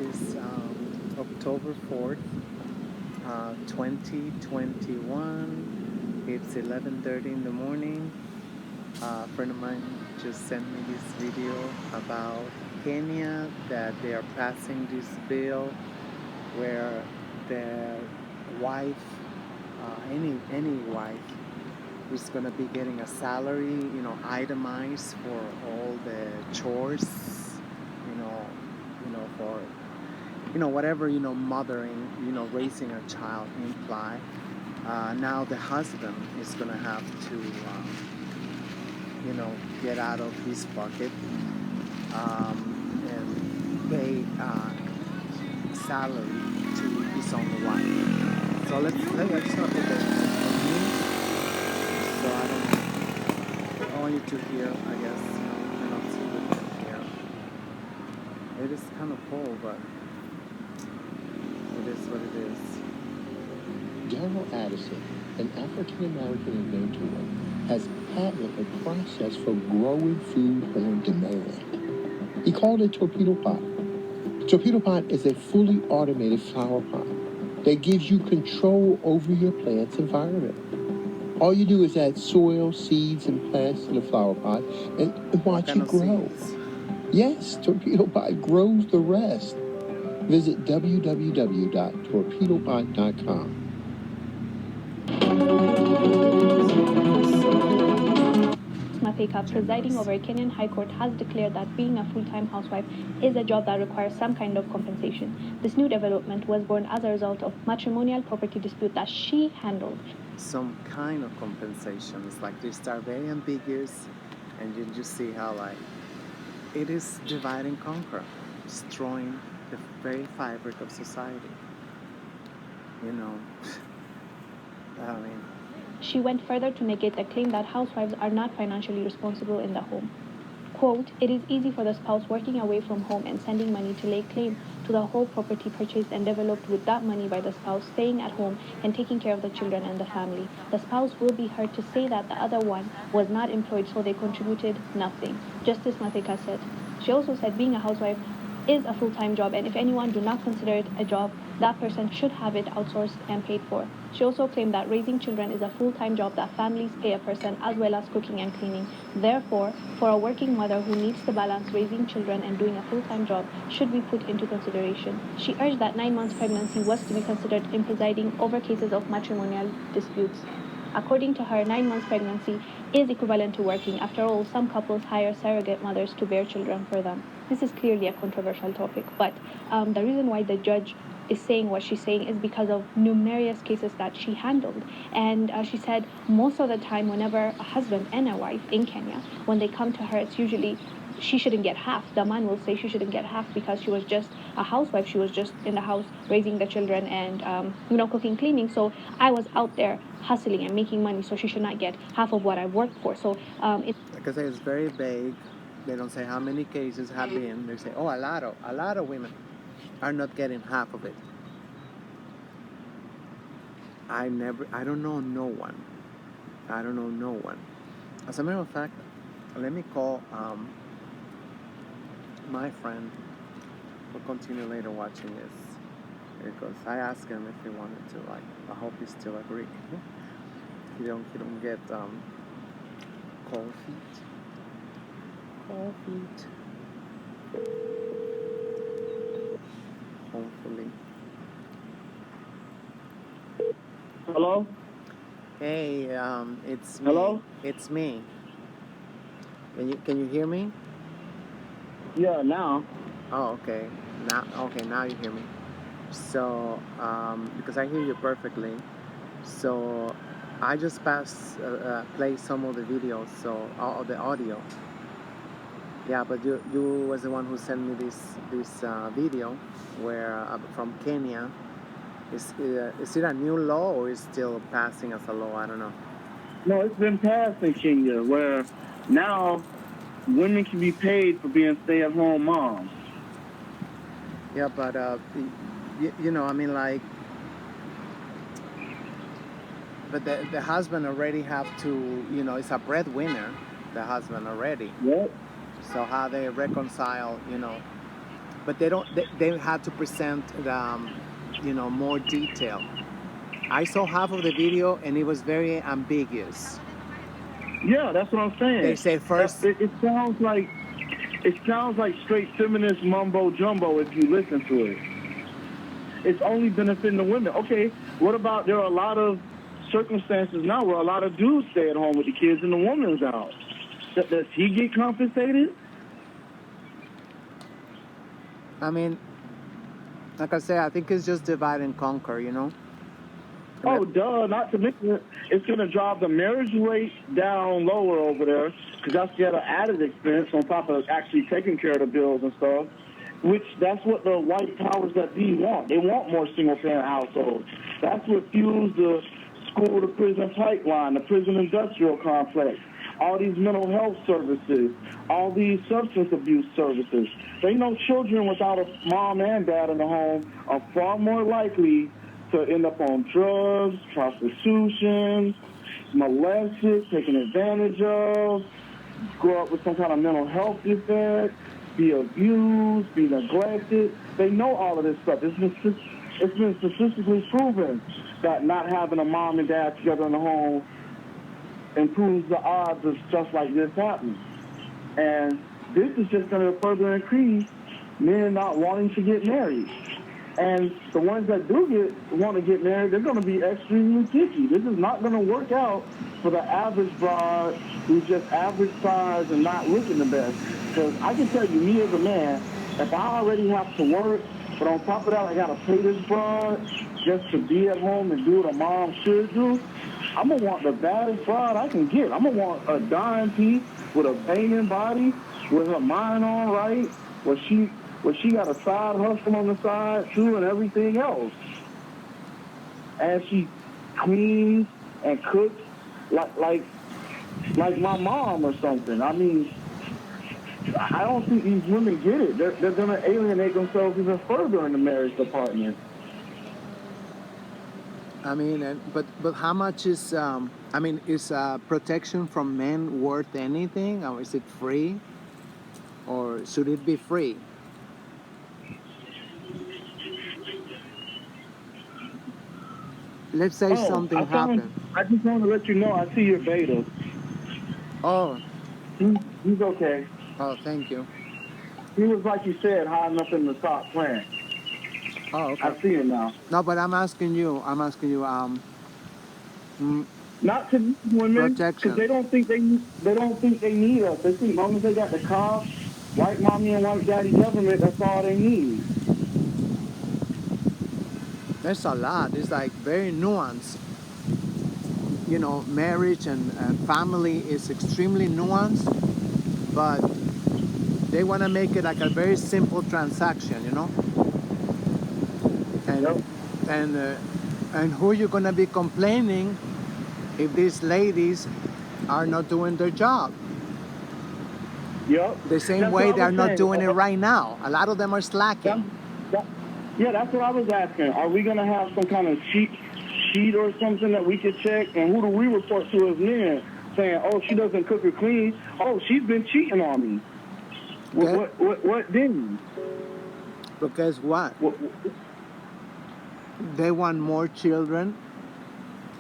is October 4th, 2021. It's 11:30 in the morning. A friend of mine just sent me this video about Kenya, that they are passing this bill where the wife, any wife, is gonna be getting a salary, itemized for all the chores, you know, for whatever mothering, raising a child imply. Now the husband is gonna have to, get out of his pocket and pay salary to his own wife. So let's not put that on me. So I want you to hear, I guess, and not see what you hear. It is kind of cold, but it is what it is. Darrell Addison, an African-American inventor, has patented a process for growing food on demand. He called it Torpedo Pot. Torpedo Pot is a fully automated flower pot that gives you control over your plant's environment. All you do is add soil, seeds, and plants to the flower pot and watch it grow. Seeds? Yes, Torpedo Pot grows the rest. Visit www.torpedopot.com. Matheka, presiding over a Kenyan High Court, has declared that being a full-time housewife is a job that requires some kind of compensation. This new development was born as a result of matrimonial property dispute that she handled. Some kind of compensation. It's like they start very ambiguous, and you just see how it is divide and conquer, destroying the very fabric of society. I mean, She went further to make it a claim that housewives are not financially responsible in the home. Quote, "It is easy for the spouse working away from home and sending money to lay claim to the whole property purchased and developed with that money by the spouse staying at home and taking care of the children and the family. The spouse will be heard to say that the other one was not employed, so they contributed nothing," Justice Matheka said. She also said being a housewife is a full-time job, and if anyone do not consider it a job, that person should have it outsourced and paid for. She also claimed that raising children is a full-time job that families pay a person, as well as cooking and cleaning. Therefore, for a working mother who needs to balance raising children and doing a full-time job should be put into consideration. She urged that 9 months pregnancy was to be considered in presiding over cases of matrimonial disputes. According to her, 9 months pregnancy is equivalent to working. After all, some couples hire surrogate mothers to bear children for them. This is clearly a controversial topic, but the reason why the judge is saying what she's saying is because of numerous cases that she handled. And she said most of the time, whenever a husband and a wife in Kenya, when they come to her, it's usually she shouldn't get half. The man will say she shouldn't get half because she was just a housewife. She was just in the house raising the children and cooking, cleaning. So I was out there hustling and making money, so she should not get half of what I worked for. So like I say, it's very vague. They don't say how many cases have been. They say, oh, a lot of women are not getting half of it. I don't know no one. I don't know no one. As a matter of fact, let me call my friend. We'll continue later watching this, because I asked him if he wanted to. I hope he still agrees. He don't get cold feet. Cold feet. Hopefully. Hello? Hey, it's me. Hello? It's me. Can you hear me? Yeah, now. Oh, okay. Now you hear me. So, because I hear you perfectly, so I just play some of the videos, so all the audio. Yeah, but you was the one who sent me this video where from Kenya. Is it a new law or is still passing as a law? I don't know. No, it's been passed in Kenya where now women can be paid for being stay-at-home moms. Yeah, but I mean, like, but the husband already have to, it's a breadwinner, the husband already. Yep. So how they reconcile, but they don't. They had to present you know, more detail. I saw half of the video and it was very ambiguous. Yeah, that's what I'm They saying. said first, It sounds like straight feminist mumbo jumbo if you listen to it. It's only benefiting the women. Okay, what about there are a lot of circumstances now where a lot of dudes stay at home with the kids and the woman's out. Does he get compensated? I mean, like I said, I think it's just divide and conquer, you know? Oh, duh, not to mention it, it's going to drive the marriage rate down lower over there because that's yet an added expense on top of actually taking care of the bills and stuff, which that's what the white powers that be want. They want more single-parent households. That's what fuels the school-to-prison pipeline, the prison industrial complex, all these mental health services, all these substance abuse services. They know children without a mom and dad in the home are far more likely to end up on drugs, prostitution, molested, taken advantage of, grow up with some kind of mental health defect, be abused, be neglected. They know all of this stuff. It's been statistically proven that not having a mom and dad together in the home improves the odds of stuff like this happening. And this is just going to further increase men not wanting to get married. And the ones that do want to get married, they're going to be extremely picky. This is not going to work out for the average bride who's just average size and not looking the best. Because I can tell you, me as a man, if I already have to work, but on top of that, I got to pay this broad just to be at home and do what a mom should do, I'm going to want the baddest bride I can get. I'm going to want a dime piece with a banging body, with her mind on right, where she got a side hustle on the side too and everything else. And she cleans and cooks like my mom or something. I mean, I don't think these women get it. They're going to alienate themselves even further in the marriage department. I mean, but how much is I mean, is protection from men worth anything, or is it free, or should it be free? Let's say something happened. I just want to let you know I see your beta. Oh, He's okay. oh, thank you. He was, like you said, hiding up in the top plant. Oh, okay. I see him now. No, but I'm asking you. Not to these women, because Protection. they don't think they need us. They think as long as they got the cops, white mommy and white daddy government, that's all they need. There's a lot. It's like very nuanced. You know, marriage and family is extremely nuanced, but they want to make it like a very simple transaction, you know. And Yep. and who you gonna be complaining if these ladies are not doing their job? Yep. The same That's way what I they're was not saying. doing it right now. A lot of them are slacking. Yeah, that's what I was asking. Are we going to have some kind of sheet or something that we could check? And who do we report to as men saying, oh, she doesn't cook or clean? Oh, she's been cheating on me. Okay. What didn't? Because what? They want more children.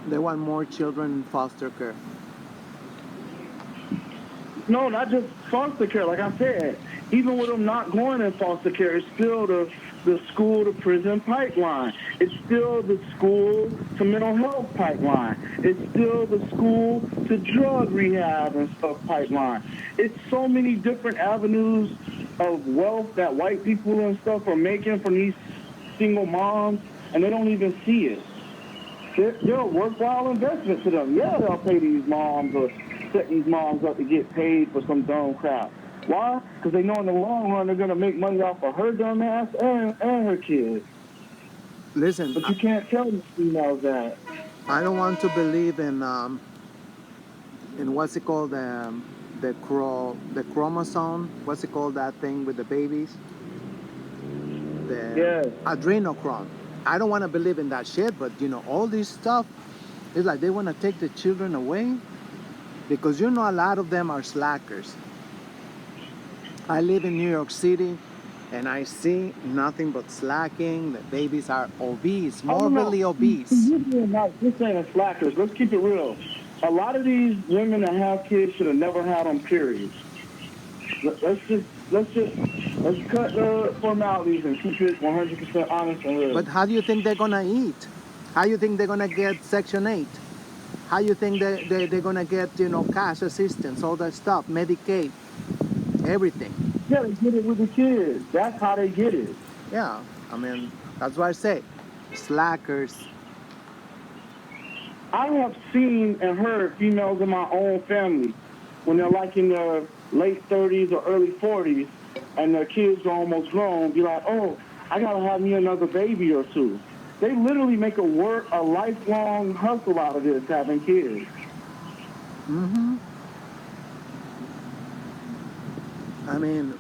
They want more children in foster care. No, not just foster care. Like I said, even with them not going in foster care, it's still the school to prison pipeline. It's still the school to mental health pipeline. It's still the school to drug rehab and stuff pipeline. It's so many different avenues of wealth that white people and stuff are making from these single moms, and they don't even see it. They're a worthwhile investment to them. Yeah, they'll pay these moms or set these moms up to get paid for some dumb crap. Why? Because they know in the long run they're going to make money off of her dumb ass and her kids. Listen, But you can't tell the females that. I don't want to believe in what's it called, the chromosome. What's it called, that thing with the babies? The Yes. adrenochrome. I don't want to believe in that shit, but you know, all this stuff, it's like they want to take the children away because you know a lot of them are slackers. I live in New York City, and I see nothing but slacking. The babies are obese, Oh, no, no. morbidly obese. You're doing that. You're saying slackers. Let's keep it real. A lot of these women that have kids should have never had them, period. Let's cut the formalities and keep it 100% honest and real. But how do you think they're gonna eat? How do you think they're gonna get Section 8? How do you think they're gonna get, cash assistance, all that stuff, Medicaid, everything? Yeah, they get it with the kids. That's how they get it. Yeah, I mean, that's why I say, slackers. I have seen and heard females in my own family when they're like in their late 30s or early 40s and their kids are almost grown, be like, oh, I gotta have me another baby or two. They literally make a lifelong hustle out of this, having kids. Mm-hmm. I mean,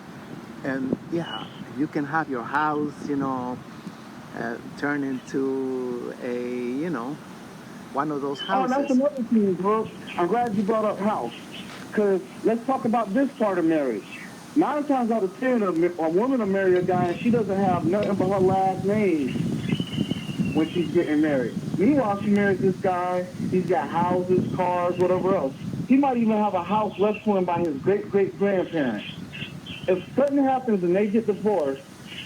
and yeah, you can have your house, turn into a, one of those Oh, that's houses. another thing, bro. I'm glad you brought up house. Because let's talk about this part of marriage. 9 times out of 10, a woman will marry a guy and she doesn't have nothing but her last name when she's getting married. Meanwhile, she marries this guy. He's got houses, cars, whatever else. He might even have a house left to him by his great-great-grandparents. If something happens and they get divorced,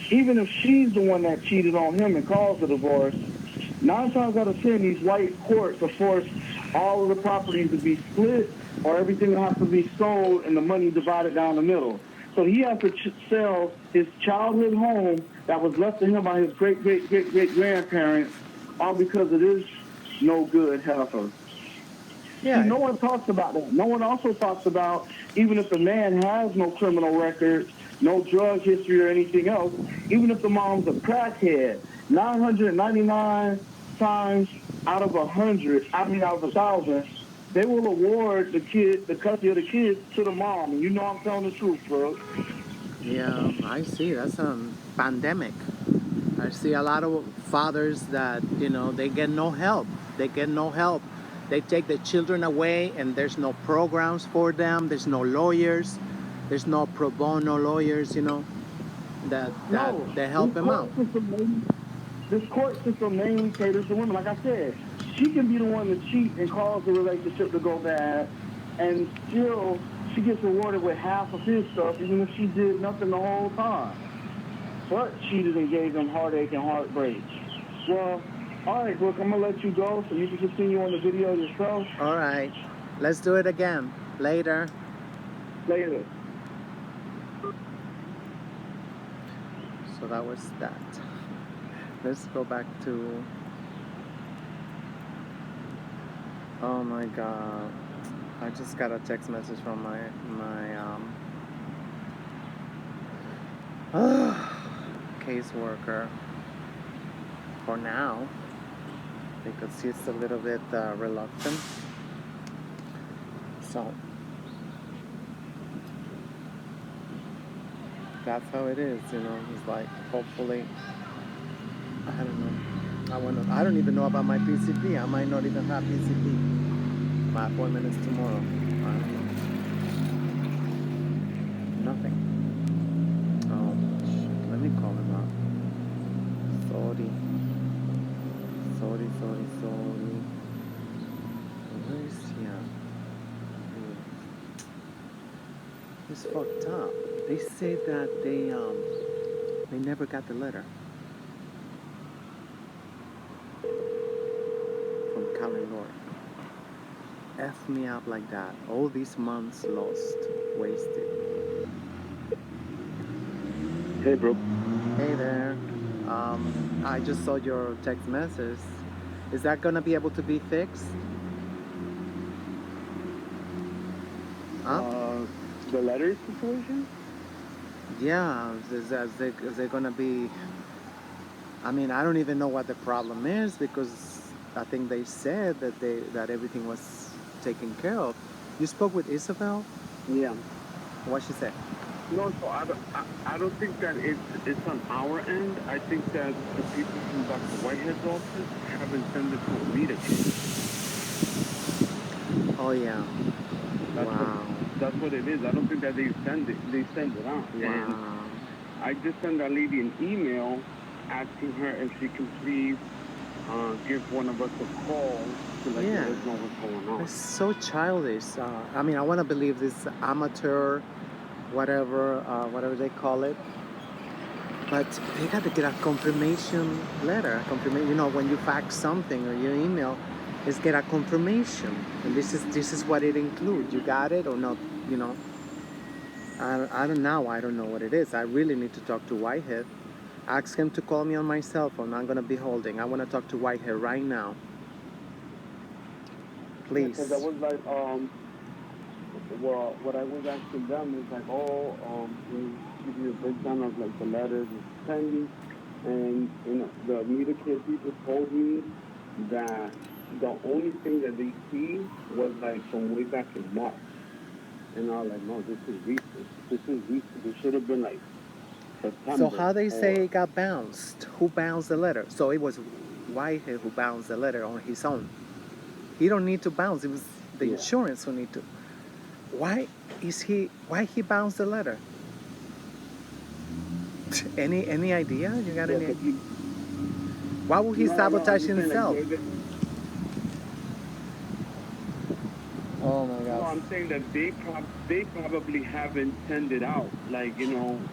even if she's the one that cheated on him and caused the divorce, 9 times out of 10, these white courts will force all of the properties to be split or everything will have to be sold and the money divided down the middle. So he has to sell his childhood home that was left to him by his great-great-great-great-grandparents, all because of this no good heifer. Yeah. See, no one talks about that. No one also talks about, even if the man has no criminal record, no drug history or anything else, even if the mom's a crackhead, 999 times out of 100, out of 1,000, they will award the custody of the kids to the mom. And you know I'm telling the truth, bro. Yeah, I see. That's a pandemic. I see a lot of fathers that, they get no help. They get no help. They take the children away and there's no programs for them. There's no lawyers. There's no pro bono lawyers, that they help them out. This court system mainly caters to women. Like I said, she can be the one to cheat and cause the relationship to go bad, and still she gets rewarded with half of his stuff, even if she did nothing the whole time. But cheated and gave him heartache and heartbreak. Well, all right, Brooke, I'm going to let you go so you can continue on the video yourself. All right. Let's do it again. Later. Later. So that was that. Let's go back to... Oh my God. I just got a text message from my caseworker for now, because she's a little bit reluctant. So that's how it is, It's like, hopefully, I don't know. I don't even know about my PCP. I might not even have PCP. My appointment is tomorrow. I don't know. Nothing. Oh, let me call him up. Sorry. Where is he at? He's fucked up. They say that they never got the letter from Cali North. F me up like that. All these months lost, wasted. Hey, bro. Hey there. I just saw your text message. Is that gonna be able to be fixed? Huh? The letter situation? Yeah. Is there gonna be? I mean, I don't even know what the problem is, because I think they said that everything was taken care of. You spoke with Isabel? Yeah. What she said? No, so I don't think that it's on our end. I think that the people from Dr. Whitehead's office haven't sent it to Alita. Oh yeah. That's what it is. I don't think that they send it out. Wow. I just sent that lady an email asking her if she can please give one of us a call to let Yeah. us know what's going on. It's so childish. I mean, I want to believe this amateur, whatever they call it. But they got to get a confirmation letter. A confirmation, when you fax something or you email, is get a confirmation. And this is what it includes. You got it or not? I don't know. I don't know what it is. I really need to talk to Whitehead. Ask him to call me on my cell phone. I'm gonna be holding. I want to talk to Whitehead right now. Please. Because I was like, well, what I was asking them is like, we give you a breakdown of like the letters it's pending, and the meter kit people told me that the only thing that they see was like from way back in March, and I was like, no, this is recent. This should have been like September. So how they say it got bounced? Who bounced the letter? So it was Whitehead who bounced the letter on his own. He don't need to bounce. It was the insurance who need to. Why he bounced the letter? Any idea? You got any? Why would he sabotage himself? Oh my God. No, I'm saying that they probably haven't sent it out. Like,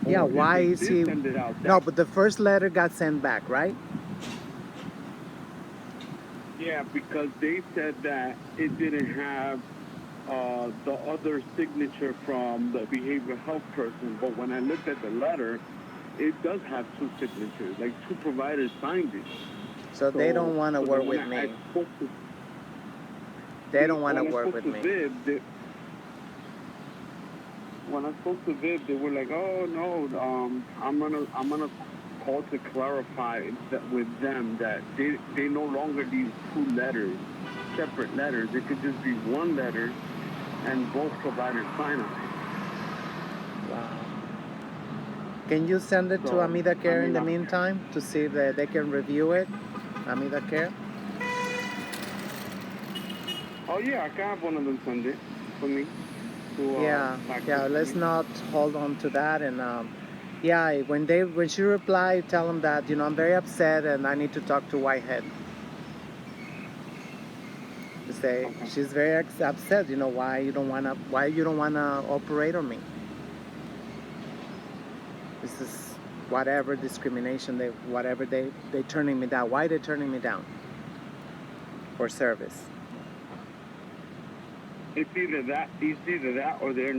Yeah, why is he? Send it out, No, but the first letter got sent back, right? Yeah, because they said that it didn't have the other signature from the behavioral health person. But when I looked at the letter, it does have two signatures. Like, two providers signed it. So they don't want to work with me. They don't want to work with me. When I spoke to Viv, they were like, "Oh no, I'm gonna call to clarify that with them that they no longer need two letters, separate letters. It could just be one letter, and both providers sign on it." Wow. Can you send it to Amida Care in the meantime to see if they can review it? Amida Care? Oh yeah, I can have one of them send it for me. Yeah, let's not hold on to that. And when she reply, tell them that I'm very upset and I need to talk to Whitehead. To say she's very upset. Why you don't wanna operate on me. This is whatever discrimination they turning me down. Why they turning me down for service? It's either that or they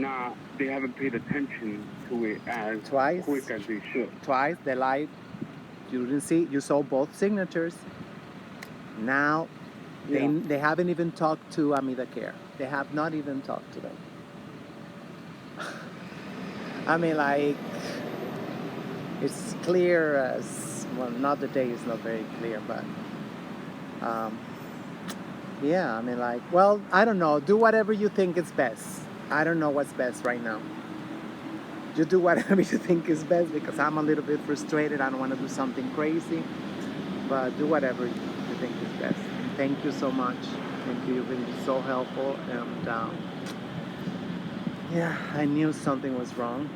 haven't paid attention to it as quick as they should. Twice they lied. You didn't see, you saw both signatures. Now they haven't even talked to Amida Care. They have not even talked to them. I mean, like, it's clear as, well, not the day is not very clear, but yeah, I mean, like, well, I don't know. Do whatever you think is best. I don't know what's best right now. You do whatever you think is best, because I'm a little bit frustrated. I don't want to do something crazy, but do whatever you think is best. Thank you so much. Thank you. You've been so helpful. And yeah, I knew something was wrong,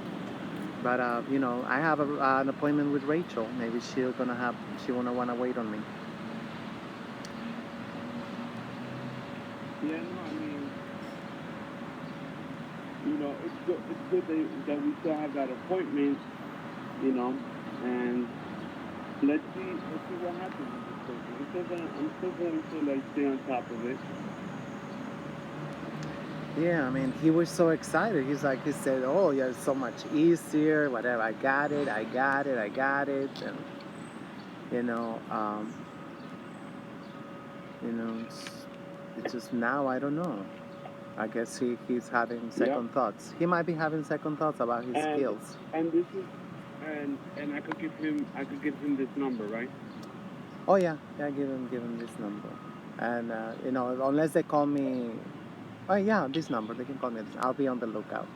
but I have an appointment with Rachel. Maybe she wanna wait on me. Yeah, no, I mean, it's good that we still have that appointment, and let's see what happens with this person. I'm still going to like stay on top of it. Yeah, I mean, he was so excited. He said, "Oh, yeah, it's so much easier. Whatever, I got it, and it's just now I don't know. I guess he's having second thoughts. He might be having second thoughts about his skills. And this is, and I could give him this number, right? Oh yeah, give him this number, and unless they call me, oh yeah, this number, they can call me. I'll be on the lookout.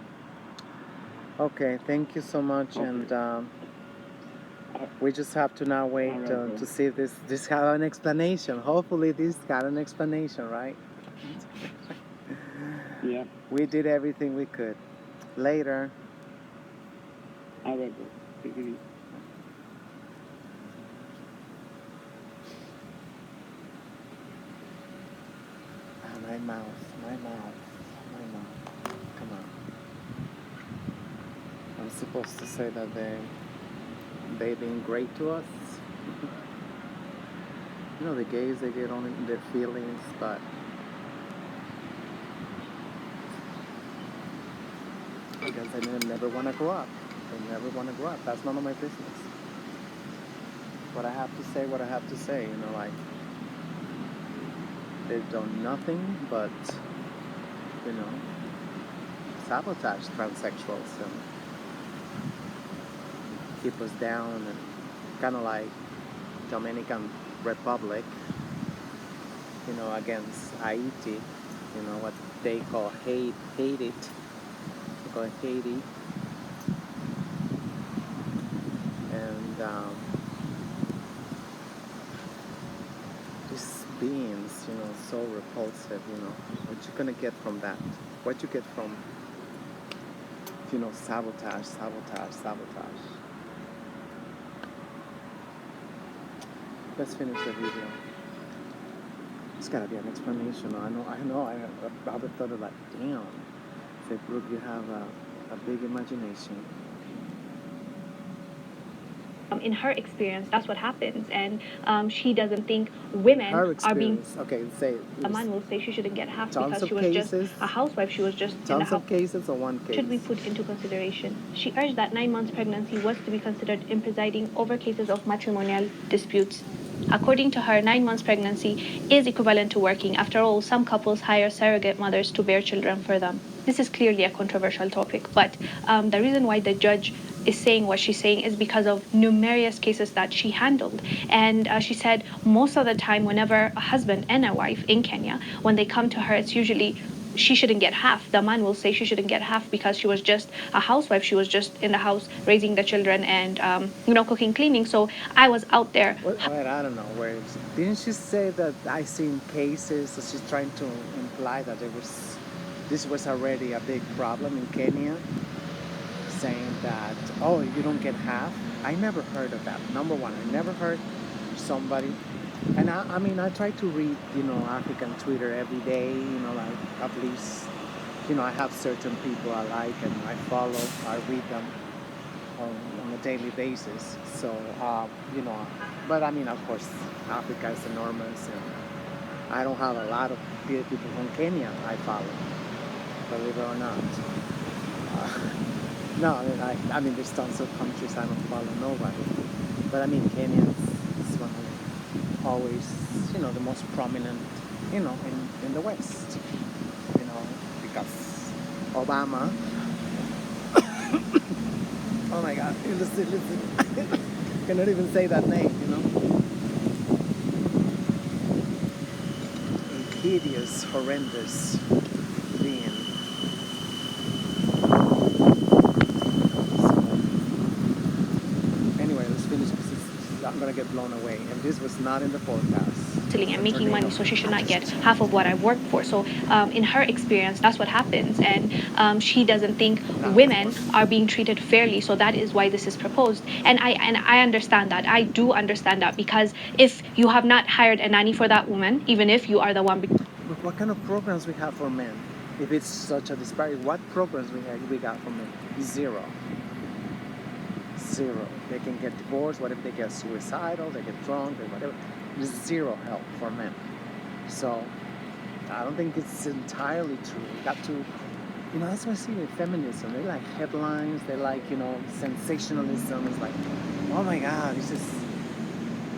Okay, thank you so much, and we just have to now wait to see if this have an explanation. Hopefully, this got an explanation, right? Yeah. We did everything we could. Later. All right. Take it easy. My mouth, my mouth, my mouth. Come on. I'm supposed to say that they've been great to us. You know, the gays, they get on in their feelings, but because they never want to grow up. They never want to grow up. That's none of my business. What I have to say, what I have to say, you know, like, they've done nothing but, you know, sabotage transsexuals and keep us down, and kind of like Dominican Republic, you know, against Haiti, you know, what they call Haiti. They call it Haiti. And these beings, you know, so repulsive, you know. What you gonna get from that? What you get from, you know, sabotage. Let's finish the video. There's gotta be an explanation. I know. I thought of like, damn. Say, Brooke, you have a big imagination. In her experience, that's what happens, and she doesn't think women are being. Okay, say. A man will say she shouldn't get half Tons because of she was cases. just a housewife. She was just in the Tons house. of cases or one case? Should be put into consideration. She urged that 9 months pregnancy was to be considered in presiding over cases of matrimonial disputes. According to her, 9 months pregnancy is equivalent to working. After all, some couples hire surrogate mothers to bear children for them. This is clearly a controversial topic, but the reason why the judge is saying what she's saying is because of numerous cases that she handled. And she said most of the time, whenever a husband and a wife in Kenya, when they come to her, it's usually she shouldn't get half. The man will say she shouldn't get half because she was just a housewife. She was just in the house raising the children and, cooking, cleaning. So I was out there. Wait, I don't know. Didn't she say that I seen cases? So she's trying to imply that this was already a big problem in Kenya, saying that, oh, you don't get half. I never heard of that. Number one, I never heard somebody. And I try to read, you know, African Twitter every day, you know, like at least, you know, I have certain people I like and I follow, I read them on a daily basis. So, you know, but I mean, of course, Africa is enormous, and I don't have a lot of people from Kenya I follow, believe it or not. No, I mean, there's tons of countries I don't follow nobody, but I mean, Kenya is one of always, you know, the most prominent, you know, in the West, you know, because Obama. Oh my God, listen. Cannot even say that name, you know. Hideous, horrendous being. Anyway, let's finish because I'm gonna get blown away, and this was not in the forecast. And making money, so she should not get half of what I worked for. So in her experience, that's what happens, and she doesn't think women are being treated fairly. So that is why this is proposed, and I understand that. I do understand that, because if you have not hired a nanny for that woman, even if you are the one. But what kind of programs we have for men? If it's such a disparity, what programs we got for men? Zero. They can get divorced. What if they get suicidal? They get drunk or whatever. There's zero help for men. So I don't think it's entirely true. You got to, you know, that's what I see with feminism. They like headlines. They like, you know, sensationalism. It's like, oh my God, this is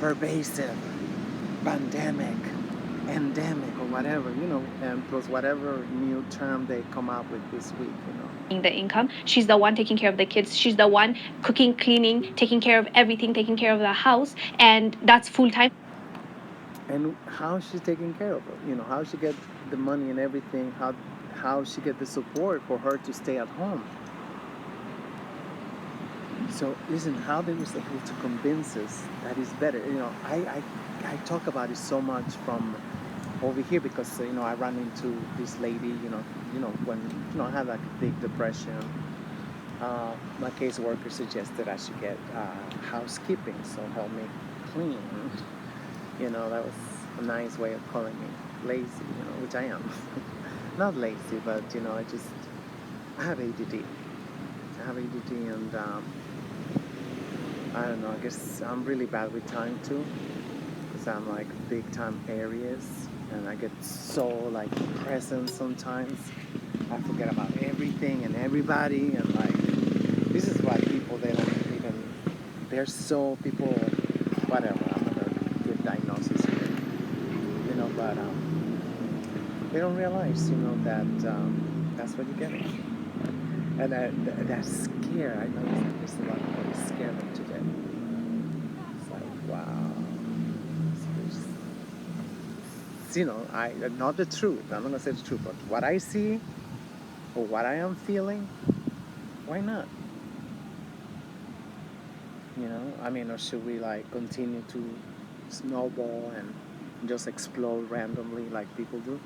pervasive, pandemic, endemic, or whatever, you know, and plus whatever new term they come up with this week, you know. The income, she's the one taking care of the kids, she's the one cooking, cleaning, taking care of everything, taking care of the house, and that's full-time. And how she's taking care of it, you know, how she get the money and everything, how she get the support for her to stay at home. So listen, how they was able to convince us that it's better. You know, I talk about it so much from over here because, you know, I ran into this lady, you know, when, you know, I had like a big depression. my caseworker suggested I should get housekeeping, so help me clean. You know, that was a nice way of calling me lazy, you know, which I am. Not lazy, but, you know, I have ADD. I have ADD, and I don't know, I guess I'm really bad with time too, because I'm like big time Aries, and I get so like present sometimes. I forget about everything and everybody, and like, this is why people, they don't even, they're so, people, whatever, I'm not gonna give diagnosis here, you know, but they don't realize, you know, that that's what you're getting. And that scare, I know there's a lot of people that scare them to death. It's like, wow. You know, not the truth, I'm not gonna say the truth, but what I see, or what I am feeling, why not? You know, I mean, or should we like continue to snowball and just explode randomly like people do?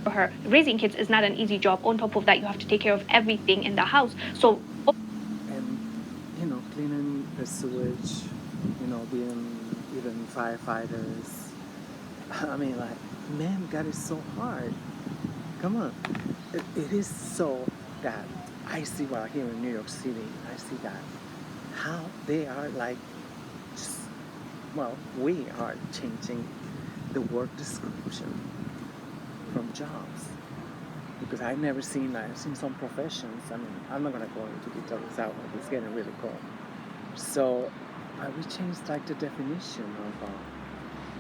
For her, raising kids is not an easy job. On top of that, you have to take care of everything in the house. So, And, you know, cleaning the sewage, you know, being even firefighters. I mean, like, man, God is so hard. Come on. It is so that I see, well, here in New York City, I see that how they are like, just, well, we are changing the work description from jobs. Because I've seen some professions. I mean, I'm not going to go into details out, it's getting really cold. So we changed like the definition of,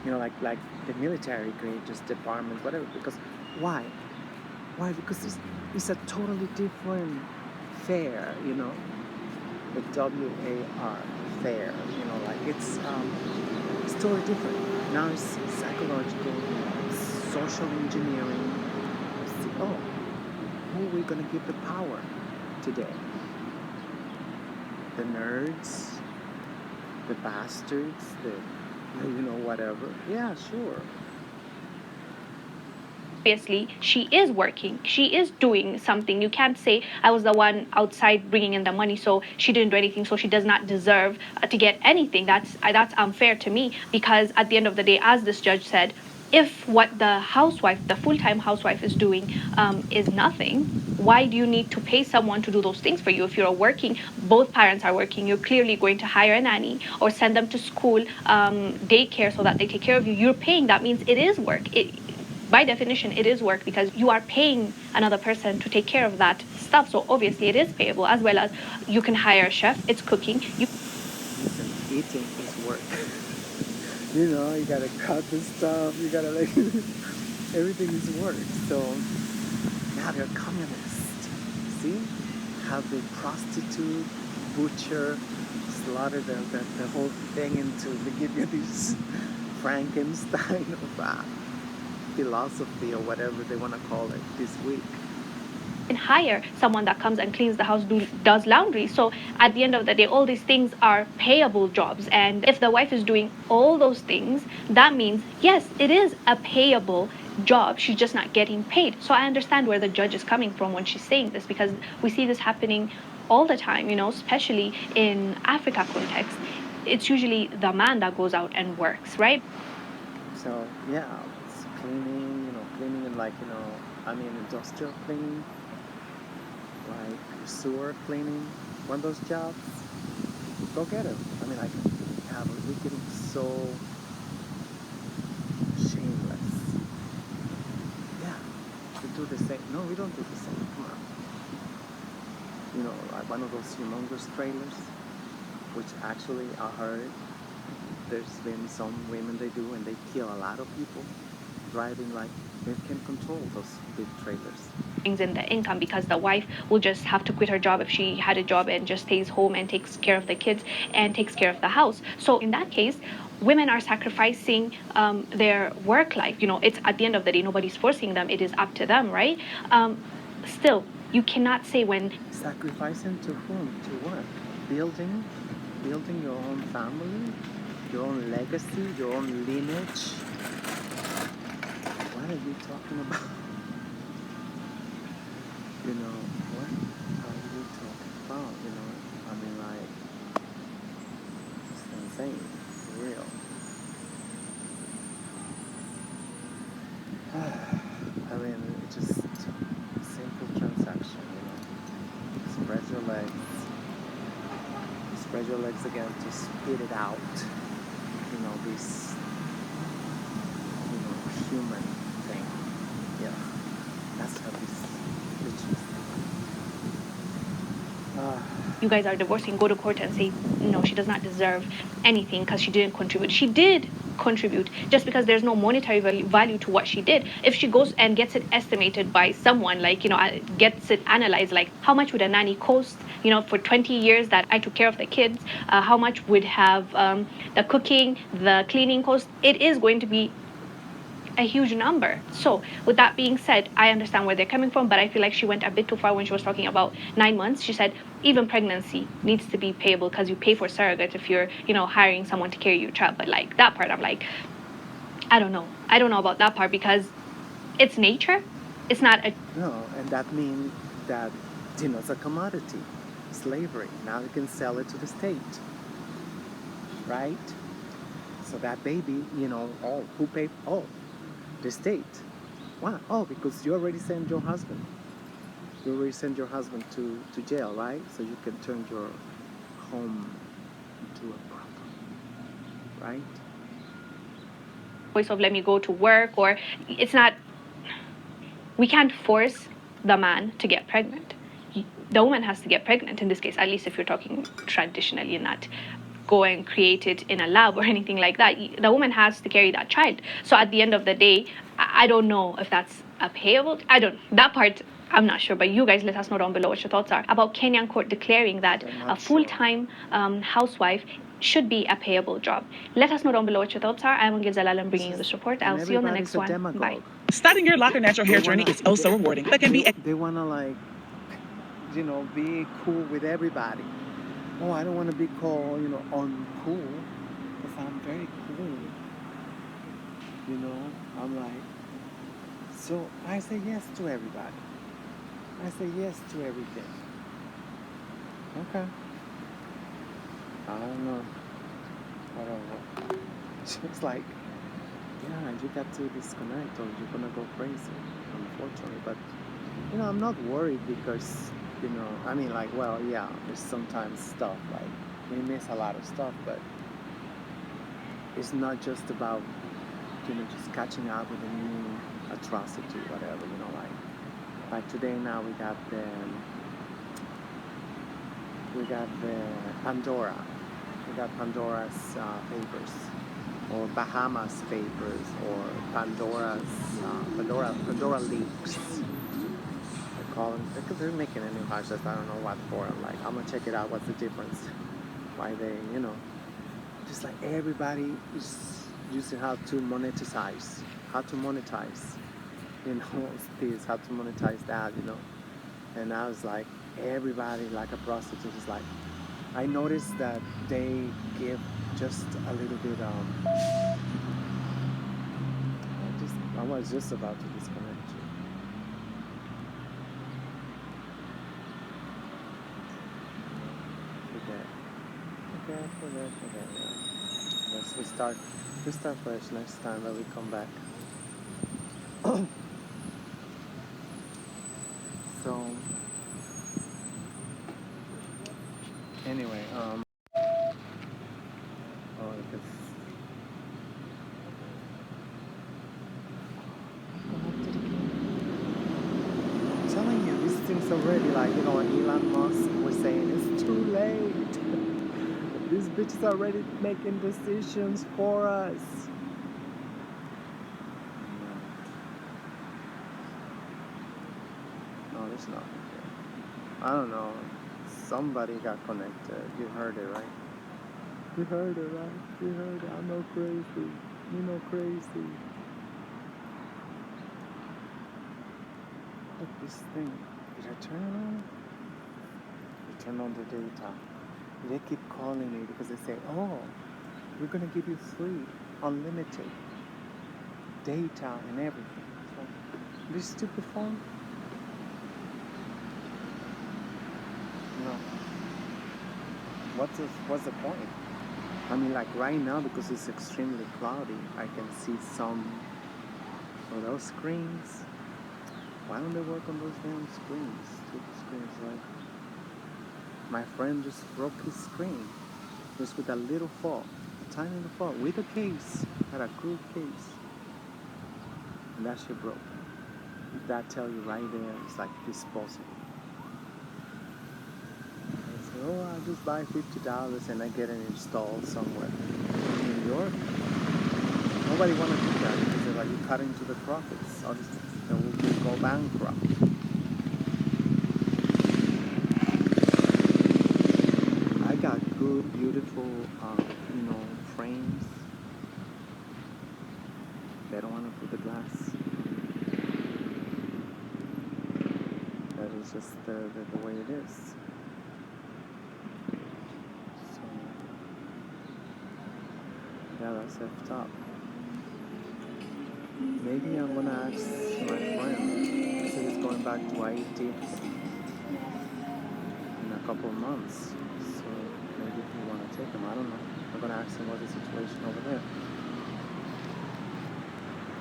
you know, like the military grade, just department, whatever. Because why? Why? Because it's a totally different fare, you know, the WAR fare, you know, like it's totally different. Now it's psychological, you know, it's social engineering. Oh, who are we going to give the power today? The nerds, the bastards, the, you know, whatever. Yeah, sure. obviously, she is working. She is doing something. You can't say, I was the one outside bringing in the money, so she didn't do anything, so she does not deserve to get anything. That's unfair to me, because at the end of the day, as this judge said, if what the housewife, the full-time housewife, is doing is nothing, why do you need to pay someone to do those things for you? If you're working, both parents are working, you're clearly going to hire a nanny or send them to school, daycare, so that they take care of you. You're paying. That means it is work. By definition, it is work, because you are paying another person to take care of that stuff. So obviously it is payable, as well as you can hire a chef. It's cooking. Listen, eating is work. You know, you gotta cut the stuff, you gotta like, everything is work. So now they're communists. See? How they prostitute, butcher, slaughter the whole thing into, they give you this Frankenstein of philosophy or whatever they want to call it this week. can hire someone that comes and cleans the house, does laundry. So at the end of the day, all these things are payable jobs. And if the wife is doing all those things, that means, yes, it is a payable job. She's just not getting paid. So I understand where the judge is coming from when she's saying this, because we see this happening all the time, you know, especially in Africa context. It's usually the man that goes out and works, right? So yeah, it's cleaning, you know, cleaning and like, you know, I mean, industrial cleaning, like sewer cleaning, one of those jobs, go get it. I mean, like, yeah, but we're getting so shameless. Yeah, we do the same. No, we don't do the same. Come on. You know, like one of those humongous trailers, which actually I heard there's been some women they do, and they kill a lot of people driving, like they can control those big trailers. In the income, because the wife will just have to quit her job if she had a job and just stays home and takes care of the kids and takes care of the house. So in that case, women are sacrificing their work life. You know, it's at the end of the day, nobody's forcing them. It is up to them, right? Still, you cannot say when Sacrificing to whom? To what? Building your own family, your own legacy, your own lineage. What are you talking about? You know, what are you talking about? You know, I mean, like, it's insane, for real. I mean, it's just simple transaction, you know. Spread your legs again to spit it out. You know, this, you know, human thing. Yeah, that's how this bitch is. You guys are divorcing, go to court and say, no, she does not deserve anything because she didn't contribute. She did contribute, just because there's no monetary value to what she did. If she goes and gets it estimated by someone, like, you know, gets it analyzed, like how much would a nanny cost, you know, for 20 years that I took care of the kids, how much would have the cooking, the cleaning cost, it is going to be a huge number. So with that being said, I understand where they're coming from, but I feel like she went a bit too far when she was talking about 9 months. She said even pregnancy needs to be payable because you pay for surrogate if you're, you know, hiring someone to carry your child. But like that part, I'm like, I don't know about that part, because it's nature. It's not a No, and that means that, you know, it's a commodity, slavery. Now you can sell it to the state, right? So that baby, you know, oh, who paid? Oh, the state. Why? Oh, because you already sent your husband. You already sent your husband to jail, right? So you can turn your home into a brothel, right? choice of let me go to work, or it's not, we can't force the man to get pregnant. The woman has to get pregnant in this case, at least if you're talking traditionally, not go and create it in a lab or anything like that. The woman has to carry that child. So at the end of the day, I don't know if that's a payable. I don't, that part I'm not sure, but you guys let us know down below what your thoughts are about Kenyan court declaring that a full-time housewife should be a payable job. Let us know down below what your thoughts are. I'm Angel Zalal, bringing you this report. I'll see you on the next one. Bye. Starting your locker natural hair journey is oh so rewarding, but can be. They want to, like, you know, be cool with everybody. Oh, I don't want to be called, you know, uncool, because I'm very cool. You know, I'm like, so I say yes to everybody. I say yes to everything. Okay. I don't know. Whatever. It's like, yeah, you got to disconnect or you're gonna go crazy, unfortunately. But, you know, I'm not worried because, you know, I mean, like, well, yeah, there's sometimes stuff, like, we miss a lot of stuff, but it's not just about, you know, just catching up with a new atrocity, whatever, you know, like today now we got the Pandora. We got Pandora's papers, or Bahamas papers, or Pandora leaks. They call them, because they're making a new hashtag. I don't know what for. I'm like, I'm gonna check it out. What's the difference? Why they, you know, just like everybody is using how to monetize, you know, this, how to monetize that, you know. And I was like, everybody, like a prostitute, is like, I noticed that they give just a little bit, I was just about to disconnect you. Forget, yeah. Let's we start fresh next time that we come back. So, anyway, oh, because I'm telling you, these things already, like, you know, Elon Musk was saying, it's too late. These bitches are already making decisions for us. No, there's nothing here. I don't know. Somebody got connected. You heard it, right? You heard it, right? You heard it. I know crazy. You know crazy. Look, this thing. Did I turn it on? I turn on the data. They keep calling me because they say, oh, we're going to give you free, unlimited data and everything. This stupid phone? No. What's the point? I mean, like right now, because it's extremely cloudy, I can see some of those screens. Why don't they work on those damn screens? Stupid screens. Like, my friend just broke his screen just with a little fault, a tiny little fault, with a case, had a good case, and that shit broke. That tell you right there, it's like disposable. I say, oh, I'll just buy $50 and I get it installed somewhere. In New York, nobody want to do that because they're like, you cut into the profits. Obviously, they will go bankrupt. I got good, beautiful, frames. They don't want to put the glass. That is just the way it is. So, yeah, that's effed up. Maybe I'm gonna ask my friend. He said he's going back to Haiti in a couple of months. So maybe he wanna take him. I don't know. I'm gonna ask him what's the situation over there.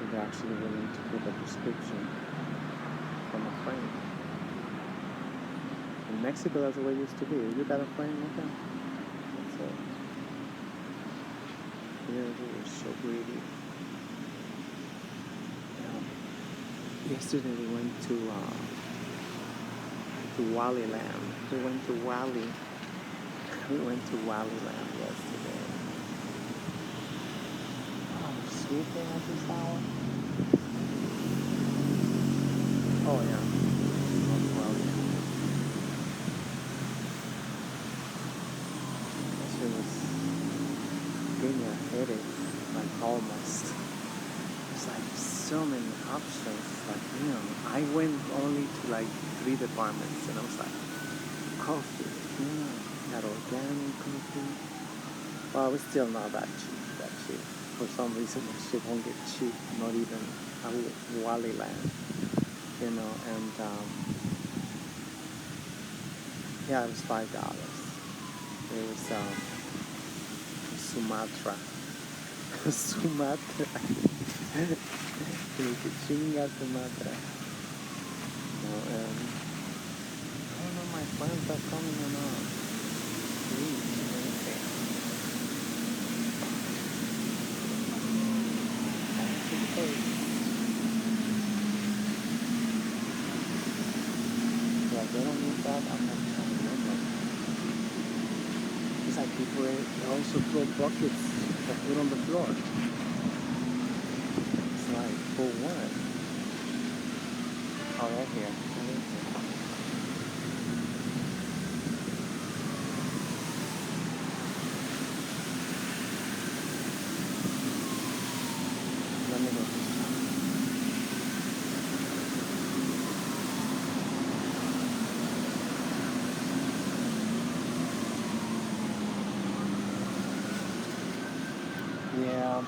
If they're actually willing to put a prescription from a frame. In Mexico, that's the way it used to be. You got a frame, okay. That's it. Here it is so greedy. Yesterday we went to Waliland. We went to Waliland yesterday. Oh, sweeping at this hour? Oh yeah. Not Waliland. She was giving me a headache, like almost. There's like so many options. Like, I went only to like 3 departments and I was like, coffee, got organic coffee. Well, it's still not that cheap. For some reason, the shit won't get cheap, not even a Waliland, and yeah, it was $5. It was Sumatra. Sumatra. Chinga Sumatra. I don't know, my friends are coming or not. Please, okay. Yeah, they don't need that. I'm not trying to look like that. It's like people, they also throw buckets that put on the floor. It's like, for what? Oh, right here. Let me go. Yeah,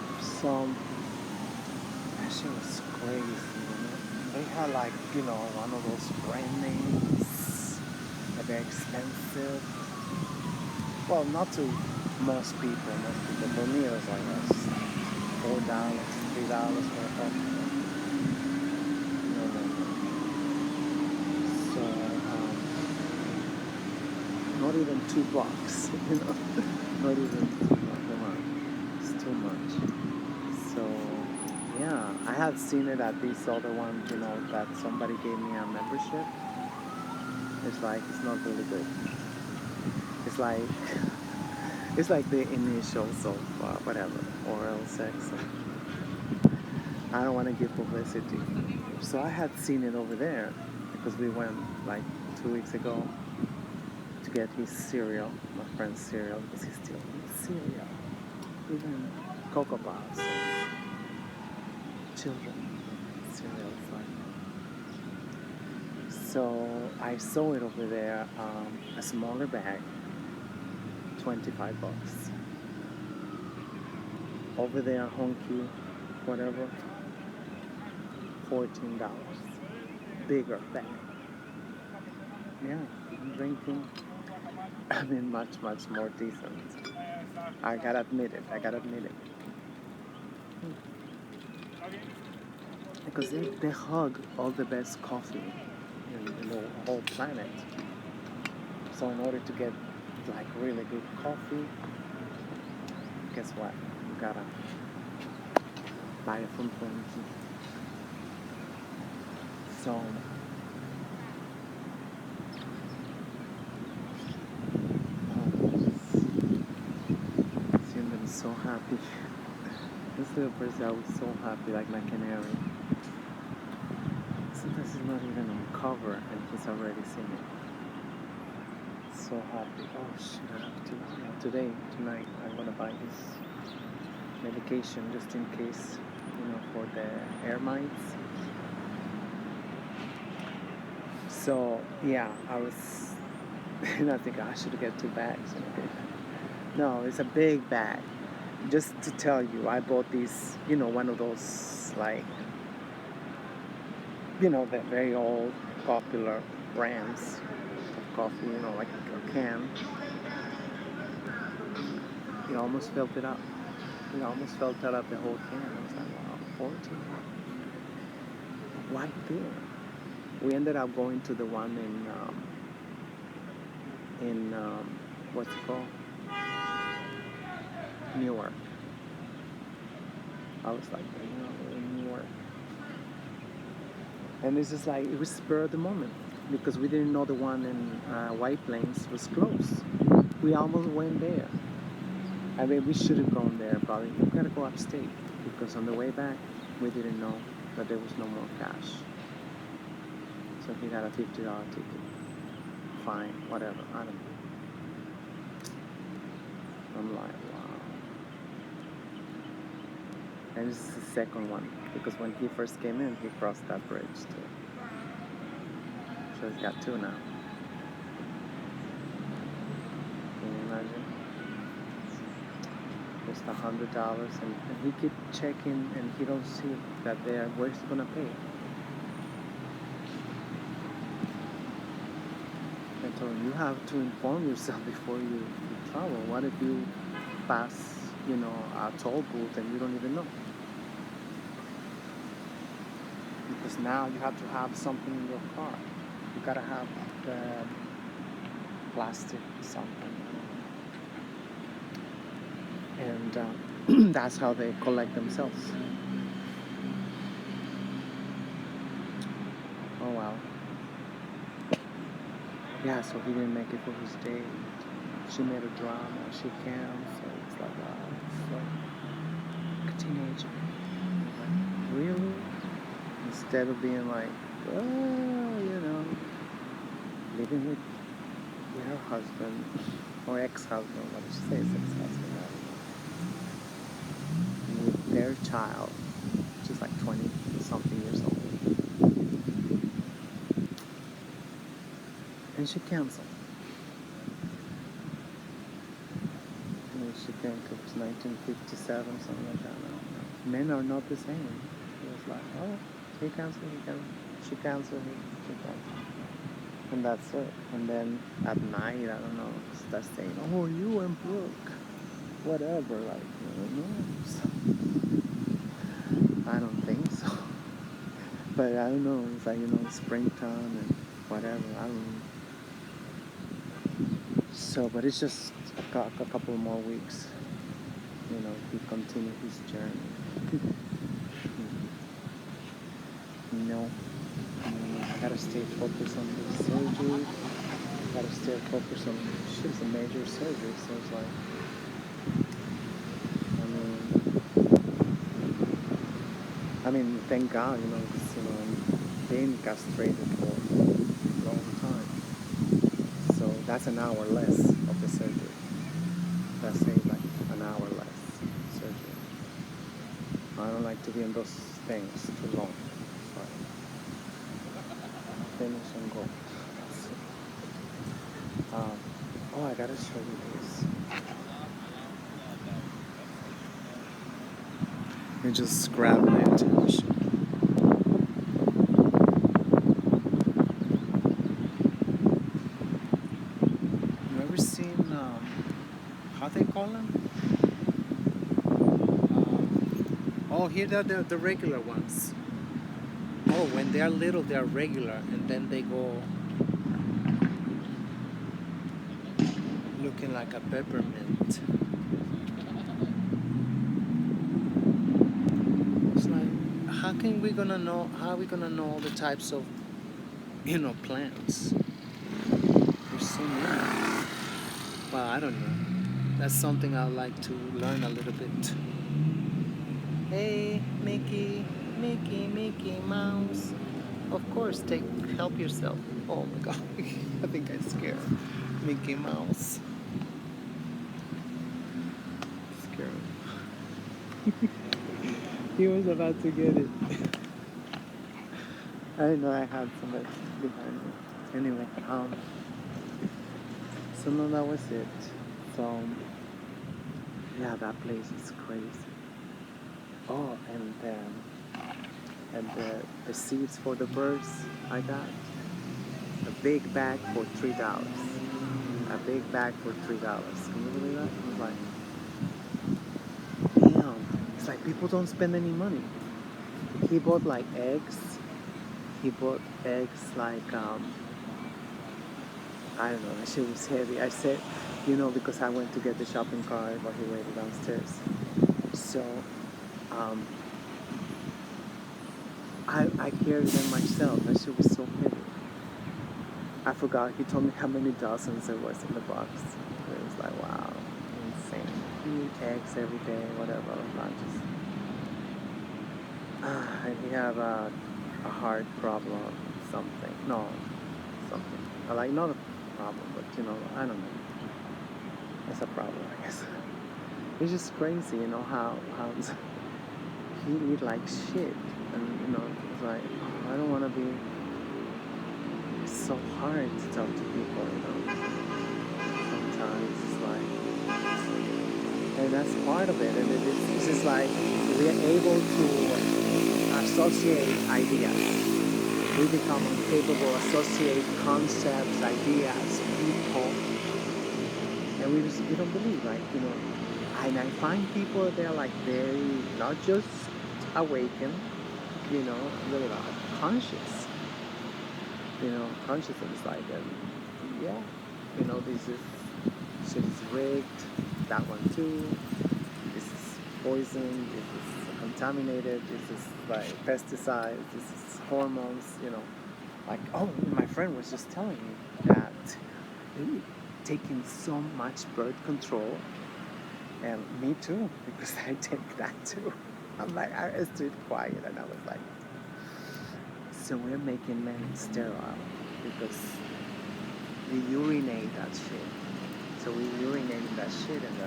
that shit was crazy, They had like, one of those brand names, that they're expensive. Well, not to most people. For me, it was like $4, $3 for a cup. No. So, not even $2, not even $2. Come on, it's too much. So, yeah, I had seen it at this other one, that somebody gave me a membership. It's like, it's not really good. It's like the initials of whatever, oral sex. I don't want to give publicity. So I had seen it over there because we went like 2 weeks ago to get his cereal, my friend's cereal, because he still needs cereal. Even Cocoa Pops. Children cereal is like. So I saw it over there, a smaller bag, $25. Over there, Honky, whatever, $14. bigger bag. Yeah, I'm drinking. I mean, much, much more decent. I gotta admit it. I gotta admit it. Because they hug all the best coffee in the whole planet. So in order to get like really good coffee, guess what? You gotta buy it from Punji. So seeing them so happy. This little person, I was so happy, like my canary. Sometimes he's not even on cover and he's already singing. So happy. Oh shit, I have to. Tonight, I'm gonna buy his medication just in case, for the air mites. So yeah, I was. I think I should get 2 bags. No, it's a big bag. Just to tell you, I bought these, one of those like, the very old popular brands of coffee, like a can. You almost filled it up. You almost filled it up the whole can. I was like, wow, 14. Right there. We ended up going to the one in what's it called? Newark. I was like, in Newark. And it's just like, it was spur of the moment because we didn't know the one in White Plains was closed. We almost went there. I mean, we should have gone there probably. We gotta go upstate because on the way back, we didn't know that there was no more cash. So he got a $50 ticket. Fine, whatever, I don't know. I'm like, wow. And this is the second one because when he first came in, he crossed that bridge too. So he's got 2 now. Can you imagine? Just $100 and he keep checking and he don't see that there, where's he gonna pay? I told him, you have to inform yourself before you travel. What if you pass, a toll booth and you don't even know? Because now you have to have something in your car. You gotta have the plastic something. And that's how they collect themselves. Oh wow. Yeah, so he didn't make it for his date. She made a drama, she canceled. It's like, wow, it's like a teenager. Like, really? Instead of being like, well, living with her husband or ex-husband, what did she say? It's ex-husband, with their child, which is like 20-something years old. And she canceled. She think it was 1957, something like that. Men are not the same. It was like, oh, he canceled, she canceled, she canceled. And that's it. And then at night, I don't know, starts saying, oh, you and Brooke, whatever, like, I don't think so. But I don't know, it's like, springtime and whatever, I don't know. So, but it's just a couple more weeks, he continued his journey. I gotta stay focused on the surgery. I gotta stay focused on, it's a major surgery, so it's like, I mean, thank God, because, I'm being castrated for a long time. So that's an hour less of the surgery. That's like an hour less surgery. I don't like to be in those things too long. So finish and go. I gotta show you this. I just grabbed my attention. how they call them? Oh, here are the regular ones. Oh, when they are little, they are regular, and then they go looking like a peppermint. It's like, how can we gonna know? How are we gonna know all the types of, plants? There's so many. Well, I don't know. That's something I'd like to learn a little bit. Hey, Mickey Mouse. Of course, help yourself. Oh my God, I think I scared Mickey Mouse. Scared. He was about to get it. I didn't know I had somebody behind me. Anyway, so no, that was it. So, yeah, that place is crazy. Oh, and the seeds for the birds I got. A big bag for $3. A big bag for $3. Can you believe that? I was like, damn. It's like people don't spend any money. He bought like eggs. He bought eggs like I don't know. That shit was heavy. I said, because I went to get the shopping cart while he waited downstairs. So I carried them myself. That shit was so heavy. I forgot. He told me how many dozens there was in the box. It was like, wow, insane. He eat eggs every day, whatever, not just. And he have a heart problem, something. No, something. Like not a problem, but I don't know. It's a problem, I guess. It's just crazy, how he eat like shit, and it's like, I don't want to be. It's so hard to talk to people, Sometimes it's like, and that's part of it, and it's just like we're able to associate ideas. We become incapable to associate concepts, ideas, people, and we don't believe, and I find people they're like very not just awakened, really not conscious. Consciousness like, yeah, this shit is rigged, that one too, this is poison, this is contaminated, this is like pesticides, this is hormones, like, oh, my friend was just telling me that they taking so much birth control, and me too, because I take that too. I'm like, I stood quiet, and I was like, so we're making men sterile because we urinate that shit. So we urinating that shit, and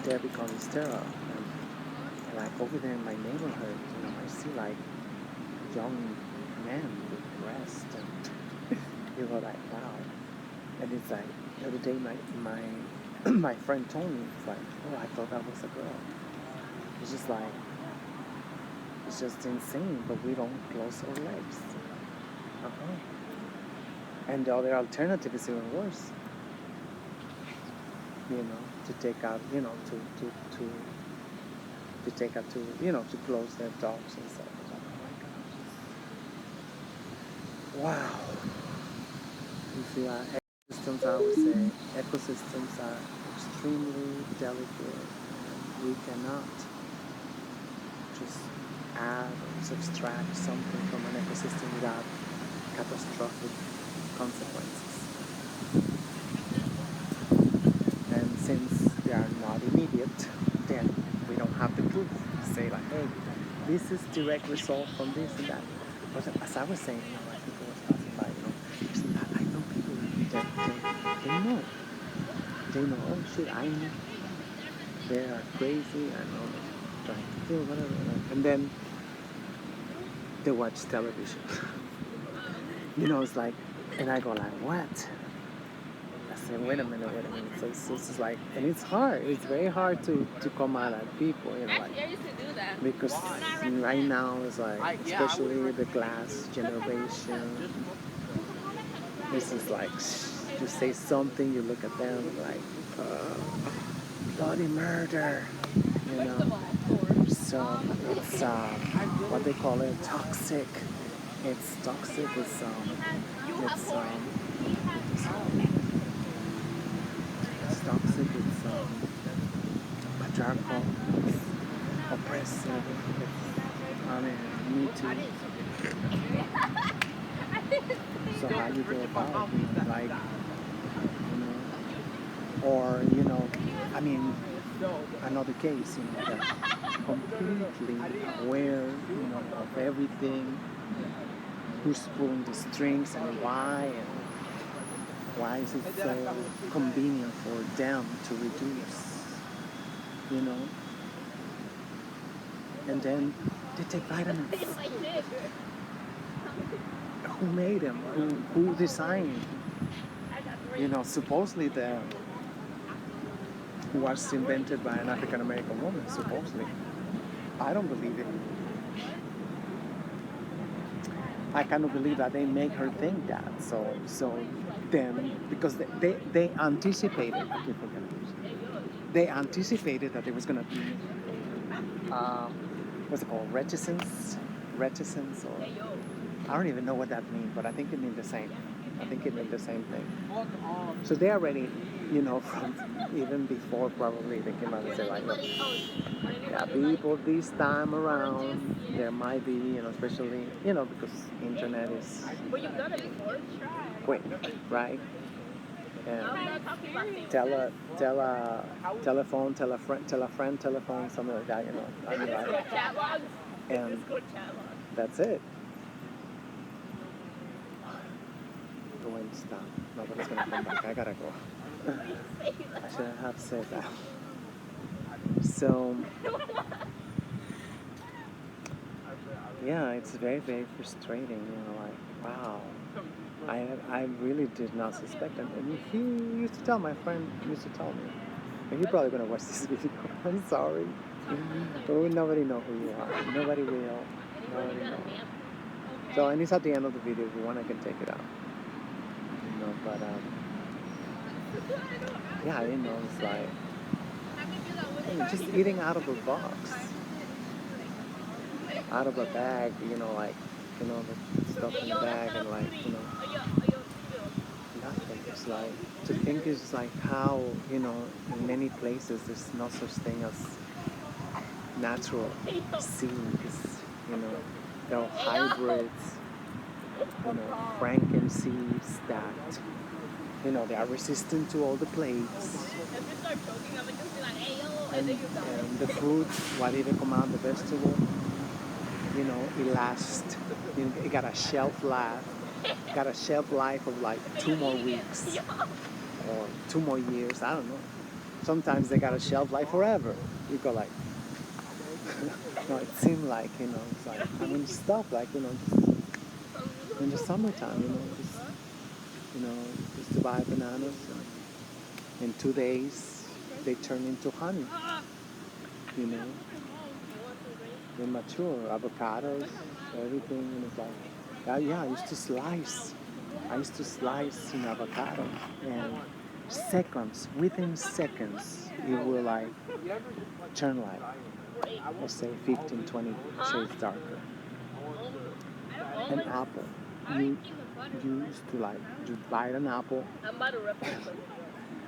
they're becoming sterile. And like over there in my neighborhood, I see like young men with breasts, and you go like, wow. And it's like the other day, my my friend told me, it's like, oh, I thought that was a girl. It's just like. It's just insane, but we don't close our legs. And the other alternative is even worse. To take out, to take out to close their dogs and stuff. Oh my God. Wow. You see, ecosystems, I would say, ecosystems are extremely delicate. We cannot just add or subtract something from an ecosystem without catastrophic consequences. And since they are not immediate, then we don't have the proof to say like, hey, this is direct result from this and that. But as I was saying, like people were talking about, I know people that they know. They know, oh shit, I know. They are crazy, I know they're trying to kill, whatever. And then they watch television. It's like, and I go like, what? I say, wait a minute. So it's just like, and it's hard. It's very hard to come out at people, like, because right now it's like, especially the glass generation, this is like, you say something, you look at them like, bloody murder, you know. So it's what they call it, toxic. It's toxic. It's toxic. It's patriarchal. It's oppressive. It's, I mean, me too. So how you go about it, like, you know, or you know, I mean, another case, you know, that completely aware, you know, of everything, who's pulling the strings and why is it so convenient for them to reduce, you know, and then they take vitamins. Who made them? Who designed? You know, supposedly was invented by an African American woman, supposedly. I don't believe it. I cannot believe that they make her think that. So then, because they anticipated, I keep forgetting, they anticipated that there was going to be, what's it called, reticence, or I don't even know what that means, but I think it means the same. I think it means the same thing. So they already, you know, from even before probably they came out and said like, look, yeah, people this time around, there might be, you know, especially, you know, because internet is quick, right? And telephone, tell a friend, telephone, something like that, you know. I mean, like, and that's it. Go and stop. Nobody's gonna come back. I gotta go. I should have said that. So, yeah, it's very, very frustrating. You know, like, wow. I really did not suspect. And he used to tell, my friend used to tell me, and you're probably gonna watch this video. I'm sorry. But nobody know who you are. Nobody will. Nobody know. So, and it's at the end of the video. If you want, I can take it out. You know, but yeah, you know, it's like, just eating out of a box, out of a bag, you know, like, you know, the stuff in the bag, and like, you know, nothing. It's like, to think is like how, you know, in many places there's no such thing as natural seeds, you know, there are hybrids, you know, Franken seeds that, you know, they are resistant to all the plagues. And the fruit, what even come out, the vegetable, you know, it lasts. You know, it got a shelf life. Of like 2 more weeks or 2 more years. I don't know. Sometimes they got a shelf life forever. You go like, no, it seemed like, you know, it's like, I mean, stuff like, you know, just in the summertime, just to buy bananas. In 2 days, they turn into honey. You know, they mature. Avocados, everything, and it's like, yeah, I used to slice an avocado, and within seconds, it will like turn like, let's say 15, 20 shades darker. An apple, you used to like, you bite an apple,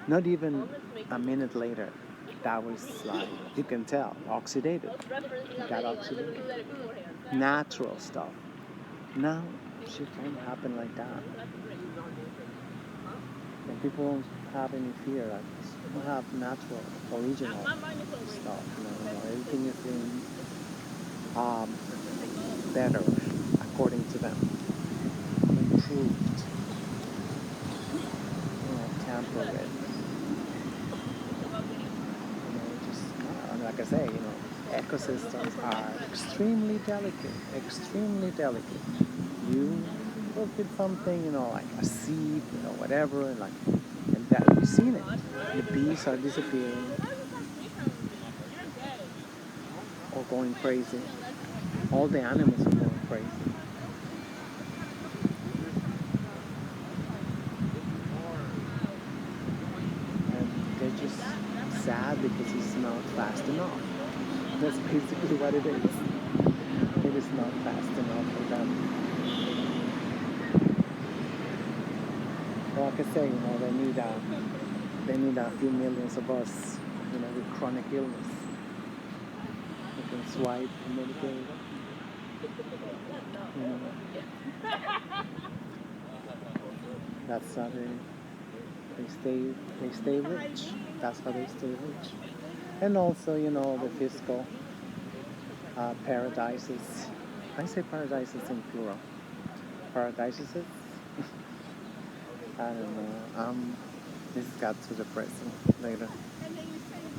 not even a minute later, that was like, you can tell, oxidated. It got oxidated. Natural stuff. Now, shit don't happen like that. And people don't have any fear. Like, people have natural, original stuff. You know, everything is being better, according to them. Improved. You know, tampered. Like I say, you know, ecosystems are extremely delicate. You look at something, you know, like a seed, you know, whatever, and that, you've seen it. The bees are disappearing or going crazy. All the animals are going crazy. sad because it's not fast enough. That's basically what it is. It is not fast enough for them. Like I say, they need a few millions of us, with chronic illness. You can swipe Medicaid. That's how they stay rich. That's how they stay rich. And also, the fiscal paradises. I say paradises in plural. Paradises? I don't know. This got too depressing later.